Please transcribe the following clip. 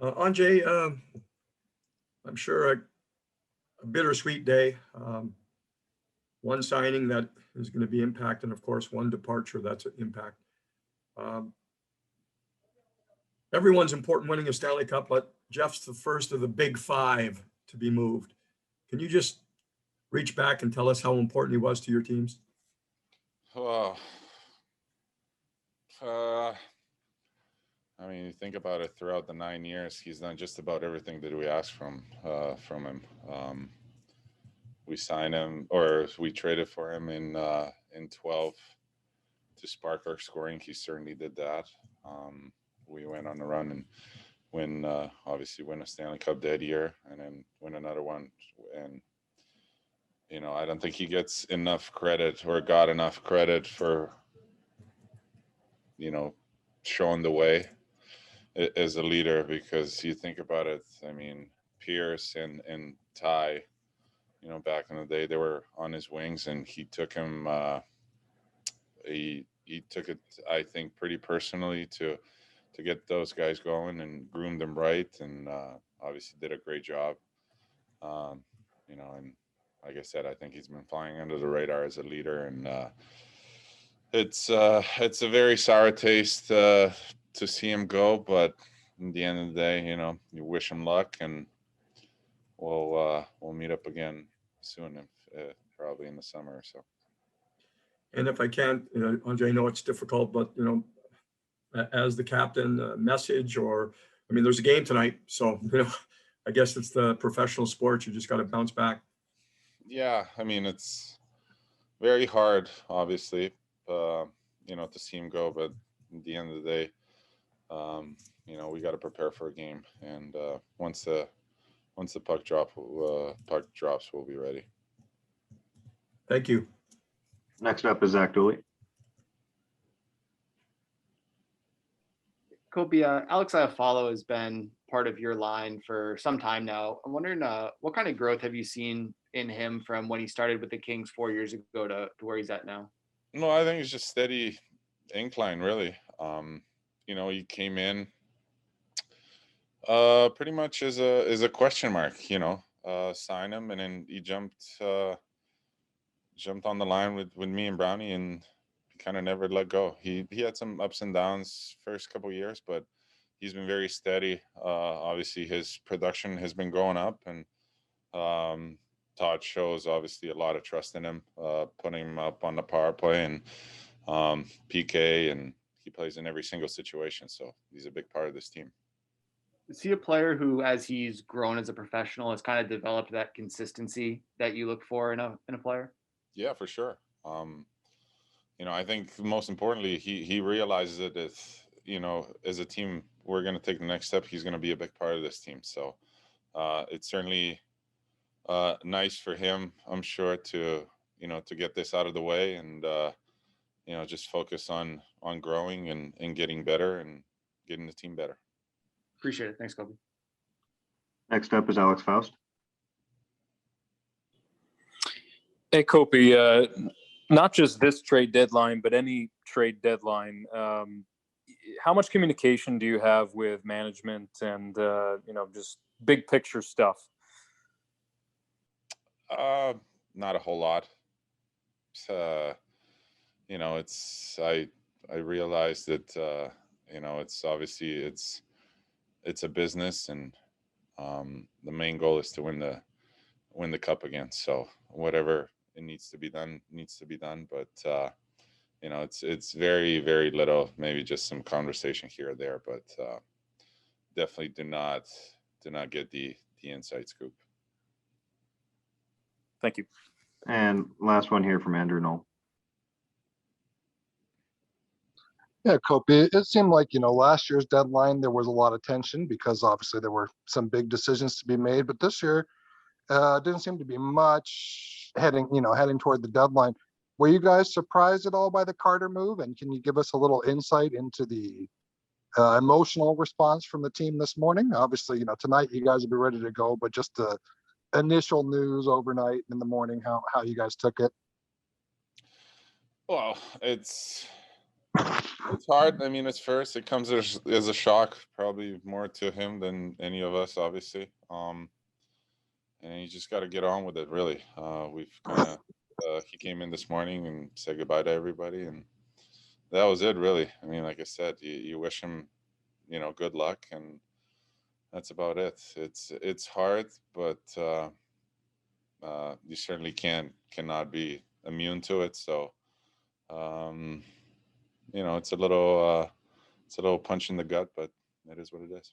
Anze, I'm sure a bittersweet day. One signing that is going to be impact, and of course, one departure that's an impact. Um, Everyone's important winning a Stanley Cup, but Jeff's the first of the big five to be moved. Can you just reach back and tell us how important he was to your teams? Well, uh, I mean, you think about it. Throughout the 9 years, he's done just about everything that we asked from him. We signed him, or we traded for him in 12 to spark our scoring. He certainly did that. We went on a run and obviously win a Stanley Cup that year, and then win another one. And I don't think he gets enough credit or got enough credit for you know showing the way as a leader, because you think about it. I mean, Pierce and Ty, back in the day, they were on his wings, and he took him. He took it, I think, pretty personally to get those guys going and groomed them right, and obviously did a great job. Um, and like I said, I think he's been flying under the radar as a leader, and it's a very sour taste to see him go, but in the end of the day, you wish him luck, and we'll meet up again soon, if probably in the summer or so. And if I can, Andre, I know it's difficult, but as the captain, message, or I mean, there's a game tonight, so I guess it's the professional sports. You just got to bounce back. Yeah, I mean, it's very hard, obviously, to see him go, but at the end of the day, we got to prepare for a game, and once the puck drops, we'll be ready. Thank you. Next up is Zach Dooley. Kopi, Alex Iafallo has been part of your line for some time now. I'm wondering what kind of growth have you seen in him from when he started with the Kings 4 years ago to where he's at now? No, I think it's just steady incline, really. He came in pretty much as a question mark, sign him, and then he jumped on the line with me and Brownie, and kind of never let go. He had some ups and downs first couple of years, but he's been very steady. Obviously, his production has been going up, and Todd shows obviously a lot of trust in him, putting him up on the power play and PK, and he plays in every single situation. So he's a big part of this team. Is he a player who, as he's grown as a professional, has kind of developed that consistency that you look for in a player? Yeah, for sure. I think most importantly, he realizes that as a team, we're going to take the next step. He's going to be a big part of this team. So it's certainly nice for him, I'm sure, to get this out of the way, and just focus on growing and getting better and getting the team better. Appreciate it. Thanks, Kopi. Next up is Alex Faust. Hey, Kopi, not just this trade deadline, but any trade deadline, how much communication do you have with management and, just big picture stuff? Not a whole lot. I realize that, it's obviously it's a business, and the main goal is to win the cup again. So whatever it needs to be done, but it's very, very little, maybe just some conversation here or there, but definitely do not get the inside scoop. Thank you. And last one here from Andrew Knoll. Yeah, Kopi, it seemed like, last year's deadline, there was a lot of tension because obviously there were some big decisions to be made, but this year didn't seem to be much heading toward the deadline. Were you guys surprised at all by the Carter move? And can you give us a little insight into the emotional response from the team this morning? Obviously, tonight you guys will be ready to go, but just the initial news overnight in the morning, how you guys took it. Well, it's It's hard. I mean, it's first. It comes as a shock, probably more to him than any of us, obviously. And you just got to get on with it, really. We've kind of he came in this morning and said goodbye to everybody, and that was it, really. I mean, like I said, you wish him, good luck, and that's about it. It's hard, but you certainly cannot be immune to it. So, it's a little punch in the gut, but it is what it is.